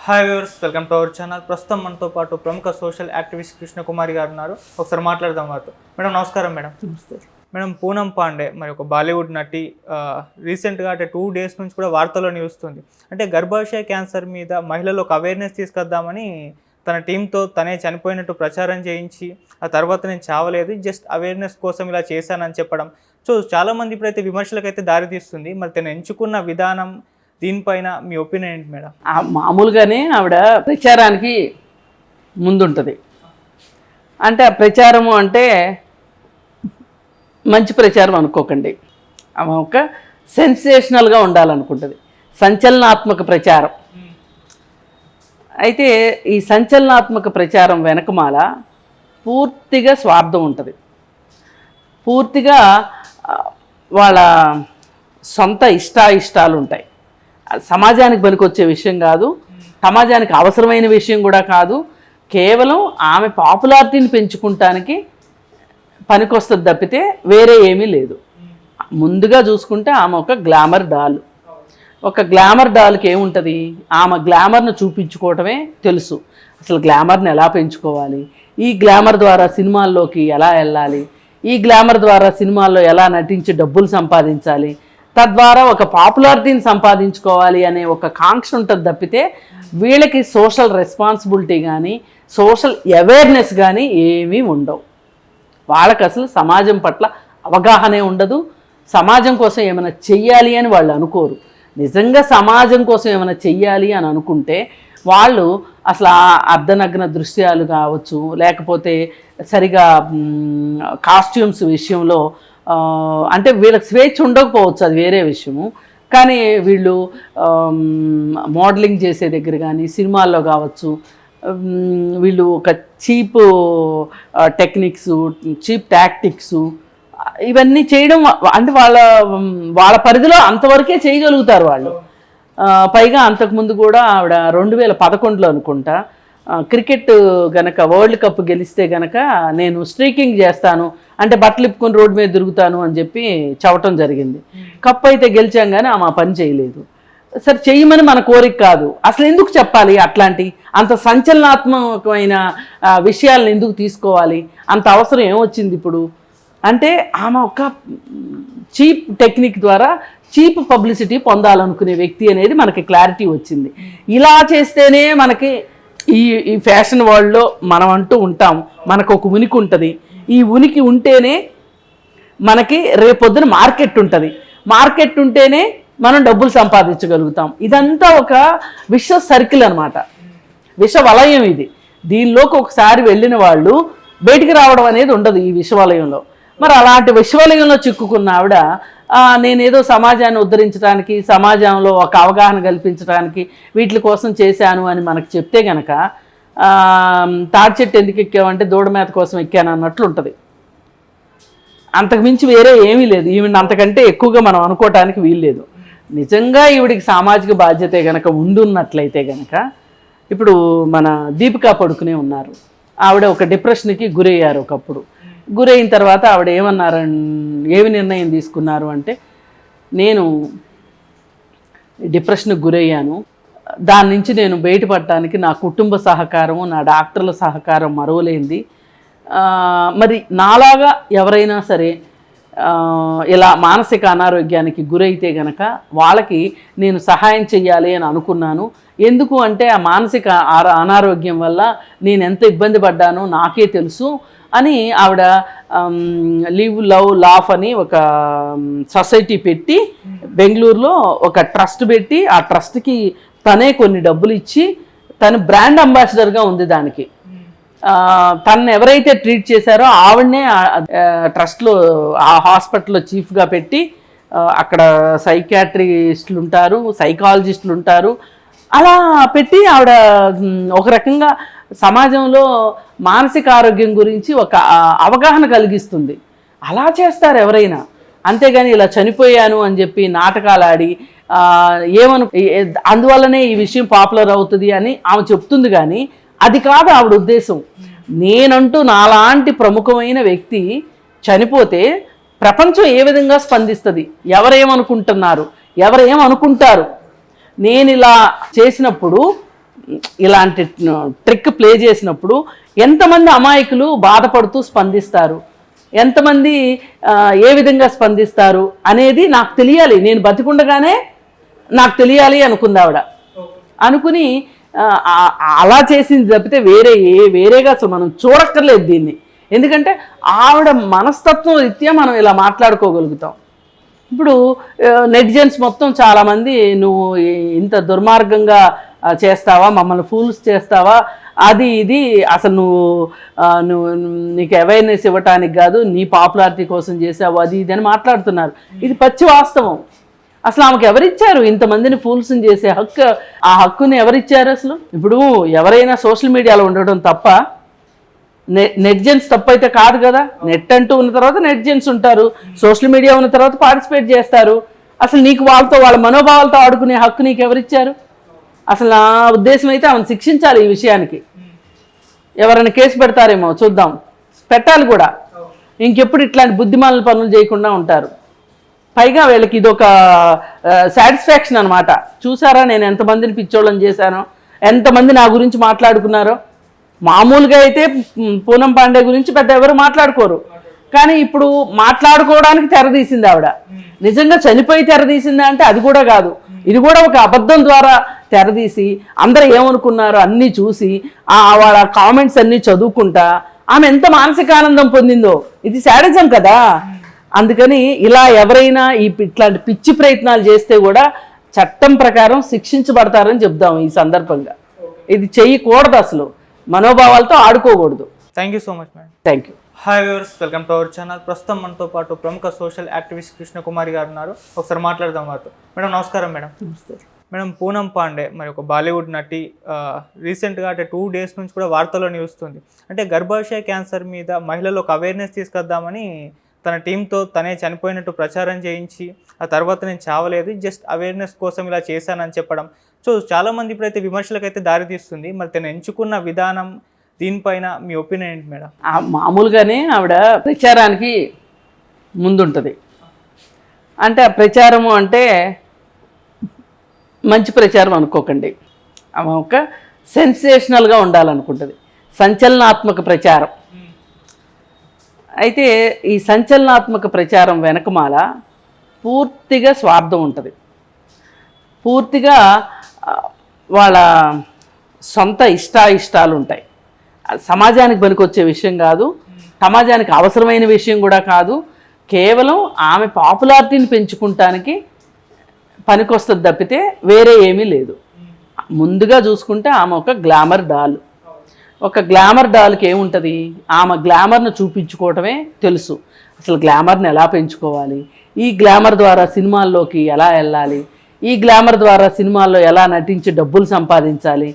Hi viewers, welcome to our channel. ప్రస్తుతం మనతో పాటు ప్రముఖ సోషల్ యాక్టివిస్ట్ కృష్ణకుమారి గారు ఉన్నారు. ఒకసారి మాట్లాడదాం వారితో. మేడం నమస్కారం. మేడం నమస్తే. మేడం, పూనం పాండే మరి ఒక బాలీవుడ్ నటి రీసెంట్గా అంటే 2 days నుంచి కూడా వార్తల్లో నిలుస్తుంది. అంటే గర్భాశయ క్యాన్సర్ మీద మహిళలు ఒక అవేర్నెస్ తీసుకొద్దామని తన టీంతో తనే చనిపోయినట్టు ప్రచారం చేయించి ఆ తర్వాత నేను చావలేదు, జస్ట్ అవేర్నెస్ కోసం ఇలా చేశానని చెప్పడం. సో చాలామంది ఇప్పుడైతే విమర్శలకైతే దారితీస్తుంది. మరి తను ఎంచుకున్న విధానం, దీనిపైన మీ ఒపీనియన్ ఏంటి మేడం? మామూలుగానే ఆవిడ ప్రచారానికి ముందుంటుంది. అంటే ఆ ప్రచారము అంటే మంచి ప్రచారం అనుకోకండి, ఆమె ఒక సెన్సేషనల్గా ఉండాలనుకుంటుంది, సంచలనాత్మక ప్రచారం. అయితే ఈ సంచలనాత్మక ప్రచారం వెనకమాల పూర్తిగా స్వార్థం ఉంటుంది. పూర్తిగా వాళ్ళ సొంత ఇష్టాలు ఉంటాయి. సమాజానికి పనికొచ్చే విషయం కాదు, సమాజానికి అవసరమైన విషయం కూడా కాదు. కేవలం ఆమె పాపులారిటీని పెంచుకుంటానికి పనికొస్తుంది తప్పితే వేరే ఏమీ లేదు. ముందుగా చూసుకుంటే ఆమె ఒక గ్లామర్ డాల్. ఒక గ్లామర్ డాల్కి ఏముంటుంది, ఆమె గ్లామర్ను చూపించుకోవటమే తెలుసు. అసలు గ్లామర్ని ఎలా పెంచుకోవాలి, ఈ గ్లామర్ ద్వారా సినిమాల్లోకి ఎలా వెళ్ళాలి, ఈ గ్లామర్ ద్వారా సినిమాల్లో ఎలా నటించి డబ్బులు సంపాదించాలి, తద్వారా ఒక పాపులారిటీని సంపాదించుకోవాలి అనే ఒక కాంక్ష ఉంటుంది తప్పితే వీళ్ళకి సోషల్ రెస్పాన్సిబిలిటీ కానీ సోషల్ అవేర్నెస్ కానీ ఏమీ ఉండవు. వాళ్ళకి అసలు సమాజం పట్ల అవగాహనే ఉండదు. సమాజం కోసం ఏమైనా చెయ్యాలి అని వాళ్ళు అనుకోరు. నిజంగా సమాజం కోసం ఏమైనా చెయ్యాలి అని అనుకుంటే వాళ్ళు అసలు ఆ అర్ధనగ్న దృశ్యాలు కావచ్చు, లేకపోతే సరిగా కాస్ట్యూమ్స్ విషయంలో అంటే వీళ్ళకి స్వేచ్ఛ ఉండకపోవచ్చు, అది వేరే విషయము. కానీ వీళ్ళు మోడలింగ్ చేసే దగ్గర కానీ సినిమాల్లో కావచ్చు, వీళ్ళు ఒక చీప్ టెక్నిక్స్, చీప్ టాక్టిక్స్ ఇవన్నీ చేయడం అంటే వాళ్ళ పరిధిలో అంతవరకే చేయగలుగుతారు వాళ్ళు. పైగా అంతకుముందు కూడా ఆవిడ 2011లో అనుకుంటా క్రికెట్ గనక వరల్డ్ కప్ గెలిస్తే గనక నేను స్ట్రీకింగ్ చేస్తాను అంటే బట్టలు ఇప్పుకొని రోడ్డు మీద తిరుగుతాను అని చెప్పి చెప్పటం జరిగింది. కప్ అయితే గెలిచాం కానీ ఆమె పని చేయలేదు. సరే, చెయ్యమని మన కోరిక కాదు, అసలు ఎందుకు చెప్పాలి, అట్లాంటి అంత సంచలనాత్మకమైన విషయాలను ఎందుకు తీసుకోవాలి, అంత అవసరం ఏమొచ్చింది ఇప్పుడు అంటే ఆమె ఒక చీప్ టెక్నిక్ ద్వారా చీప్ పబ్లిసిటీ పొందాలనుకునే వ్యక్తి అనేది మనకి క్లారిటీ వచ్చింది. ఇలా చేస్తేనే మనకి ఈ ఫ్యాషన్ వరల్డ్లో మనం అంటూ ఉంటాం, మనకు ఒక ఉనికి ఉంటుంది. ఈ ఉనికి ఉంటేనే మనకి రేపొద్దున మార్కెట్ ఉంటుంది, మార్కెట్ ఉంటేనే మనం డబ్బులు సంపాదించగలుగుతాం. ఇదంతా ఒక విష సర్కిల్ అనమాట, విష వలయం ఇది. దీనిలోకి ఒకసారి వెళ్ళిన వాళ్ళు బయటికి రావడం అనేది ఉండదు ఈ విషవలయంలో. మరి అలాంటి విషవలయంలో చిక్కుకున్న ఆవిడ నేనేదో సమాజాన్ని ఉద్ధరించడానికి, సమాజంలో ఒక అవగాహన కల్పించడానికి వీటి కోసం చేశాను అని మనకు చెప్తే కనుక తాడి చెట్టు ఎందుకు ఎక్కామంటే దూడమేత కోసం ఎక్కాను అన్నట్లు ఉంటుంది. అంతకుమించి వేరే ఏమీ లేదు. ఈవిడ అంతకంటే ఎక్కువగా మనం అనుకోవటానికి వీల్లేదు. నిజంగా ఈవిడికి సామాజిక బాధ్యత కనుక ఉండున్నట్లయితే కనుక ఇప్పుడు మన దీపికా పడుకునే ఉన్నారు. ఆవిడ ఒక డిప్రెషన్కి గురయ్యారు. ఒకప్పుడు గురైన తర్వాత ఆవిడ ఏమి నిర్ణయం తీసుకున్నారు అంటే, నేను డిప్రెషన్కి గురయ్యాను, దాని నుంచి నేను బయటపడటానికి నా కుటుంబ సహకారము, నా డాక్టర్ల సహకారం మరువలేంది. మరి నాలాగా ఎవరైనా సరే ఇలా మానసిక అనారోగ్యానికి గురైతే గనక వాళ్ళకి నేను సహాయం చెయ్యాలి అని అనుకున్నాను. ఎందుకు అంటే ఆ మానసిక అనారోగ్యం వల్ల నేను ఎంత ఇబ్బంది పడ్డానో నాకే తెలుసు అని ఆవిడ లివ్ లవ్ లాఫ్ అని ఒక సొసైటీ పెట్టి బెంగళూరులో ఒక ట్రస్ట్ పెట్టి ఆ ట్రస్ట్కి తనే కొన్ని డబ్బులు ఇచ్చి తను బ్రాండ్ అంబాసిడర్గా ఉంది. దానికి తను ఎవరైతే ట్రీట్ చేశారో ఆవిడనే ట్రస్ట్లో ఆ హాస్పిటల్లో చీఫ్గా పెట్టి అక్కడ సైకియాట్రిస్టులు ఉంటారు, సైకాలజిస్టులు ఉంటారు, అలా పెట్టి ఆవిడ ఒక రకంగా సమాజంలో మానసిక ఆరోగ్యం గురించి ఒక అవగాహన కలిగిస్తుంది. అలా చేస్తారు ఎవరైనా. అంతేగాని ఇలా చనిపోయాను అని చెప్పి నాటకాలు ఆడి అందువల్లనే ఈ విషయం పాపులర్ అవుతుంది అని ఆమె చెప్తుంది. కానీ అది కాదు ఆవిడ ఉద్దేశం. నేనంటూ నాలాంటి ప్రముఖమైన వ్యక్తి చనిపోతే ప్రపంచం ఏ విధంగా స్పందిస్తుంది, ఎవరేమనుకుంటున్నారు, ఎవరేమనుకుంటారు, నేను ఇలా చేసినప్పుడు ఇలాంటి ట్రిక్ ప్లే చేసినప్పుడు ఎంతమంది అమాయకులు బాధపడుతూ స్పందిస్తారు, ఎంతమంది ఏ విధంగా స్పందిస్తారు అనేది నాకు తెలియాలి. నేను బతికుండగానే నాకు తెలియాలి అనుకుంది ఆవిడ. అనుకుని అలా చేసింది తప్పితే వేరేగా అసలు మనం చూడక్కర్లేదు దీన్ని. ఎందుకంటే ఆవిడ మనస్తత్వం రీత్యా మనం ఇలా మాట్లాడుకోగలుగుతాం. ఇప్పుడు నెటిజన్స్ మొత్తం చాలామంది నువ్వు ఇంత దుర్మార్గంగా చేస్తావా, మమ్మల్ని ఫూల్స్ చేస్తావా, అది ఇది అసలు నువ్వు నీకు అవేర్నెస్ ఇవ్వటానికి కాదు, నీ పాపులారిటీ కోసం చేసావు, అది ఇది అని మాట్లాడుతున్నారు. ఇది పచ్చి వాస్తవం. అసలు ఆమెకు ఎవరిచ్చారు ఇంతమందిని ఫూల్స్ని చేసే హక్కు? ఆ హక్కుని ఎవరిచ్చారు అసలు? ఇప్పుడు ఎవరైనా సోషల్ మీడియాలో ఉండడం తప్ప, నెటిజన్స్ తప్పైతే కాదు కదా. నెట్ అంటూ ఉన్న తర్వాత నెటిజన్స్ ఉంటారు, సోషల్ మీడియా ఉన్న తర్వాత పార్టిసిపేట్ చేస్తారు. అసలు నీకు వాళ్ళ మనోభావాలతో ఆడుకునే హక్కు నీకు ఎవరిచ్చారు? అసలు నా ఉద్దేశం అయితే ఆమెను శిక్షించాలి ఈ విషయానికి. ఎవరైనా కేసు పెడతారేమో చూద్దాం, పెట్టాలి కూడా. ఇంకెప్పుడు ఇట్లాంటి బుద్ధిమాలిన పనులు చేయకుండా ఉంటారు. పైగా వీళ్ళకి ఇదొక సాటిస్ఫాక్షన్ అనమాట. చూసారా నేను ఎంతమందిని పిచ్చోళ్ళని చేశానో, ఎంతమంది నా గురించి మాట్లాడుకున్నారో. మామూలుగా అయితే పూనం పాండే గురించి పెద్ద ఎవరు మాట్లాడుకోరు, కానీ ఇప్పుడు మాట్లాడుకోవడానికి తెరదీసింది ఆవిడ. నిజంగా చనిపోయి తెరదీసిందా అంటే అది కూడా కాదు. ఇది కూడా ఒక అబద్ధం ద్వారా తెరదీసి అందరూ ఏమనుకున్నారో అన్నీ చూసి వాళ్ళ కామెంట్స్ అన్నీ చదువుకుంటా ఆమె ఎంత మానసిక ఆనందం పొందిందో. ఇది శాడిజం కదా. అందుకని ఇలా ఎవరైనా ఇట్లాంటి పిచ్చి ప్రయత్నాలు చేస్తే కూడా చట్టం ప్రకారం శిక్షించబడతారని చెప్దాం ఈ సందర్భంగా. ఇది చేయకూడదు, అసలు మనోభావాలతో ఆడుకోకూడదు. Thank you so much madam. Thank you. Hi viewers, welcome to our channel. ప్రస్తుతం మనతో పాటు ప్రముఖ సోషల్ యాక్టివిస్ట్ కృష్ణకుమారి గారు ఉన్నారు. ఒకసారి మాట్లాడదాం వారితో. మేడం నమస్కారం. మేడం మేడం పూనం పాండే మరి ఒక బాలీవుడ్ నటి రీసెంట్గా అంటే 2 days నుంచి కూడా వార్తల్లో నిలుస్తుంది. అంటే గర్భాశయ క్యాన్సర్ మీద మహిళలు ఒక అవేర్నెస్ తీసుకొద్దామని తన టీంతో తనే చనిపోయినట్టు ప్రచారం చేయించి ఆ తర్వాత నేను చావలేదు, జస్ట్ అవేర్నెస్ కోసం ఇలా చేశానని చెప్పడం. సో చాలామంది ఇప్పుడైతే విమర్శలకైతే దారి తీస్తుంది. మరి తను ఎంచుకున్న విధానం, దీనిపైన మీ ఒపీనియన్ ఏంటి మేడం? మామూలుగానే ఆవిడ ప్రచారానికి ముందుంటుంది. అంటే ఆ ప్రచారము అంటే మంచి ప్రచారం అనుకోకండి. ఆమె ఒక సెన్సేషనల్గా ఉండాలనుకుంటుంది, సంచలనాత్మక ప్రచారం. అయితే ఈ సంచలనాత్మక ప్రచారం వెనకమాల పూర్తిగా స్వార్థం ఉంటుంది. పూర్తిగా వాళ్ళ సొంత ఇష్టాలు ఉంటాయి. సమాజానికి పనికొచ్చే విషయం కాదు, సమాజానికి అవసరమైన విషయం కూడా కాదు. కేవలం ఆమె పాపులారిటీని పెంచుకుంటానికి పనికొస్తుంది తప్పితే వేరే ఏమీ లేదు. ముందుగా చూసుకుంటే ఆమె ఒక గ్లామర్ డాల్. ఒక గ్లామర్ డాల్కి ఏముంటుంది, ఆమె గ్లామర్ను చూపించుకోవటమే తెలుసు. అసలు గ్లామర్ని ఎలా పెంచుకోవాలి, ఈ గ్లామర్ ద్వారా సినిమాల్లోకి ఎలా వెళ్ళాలి, ఈ గ్లామర్ ద్వారా సినిమాల్లో ఎలా నటించి డబ్బులు సంపాదించాలి,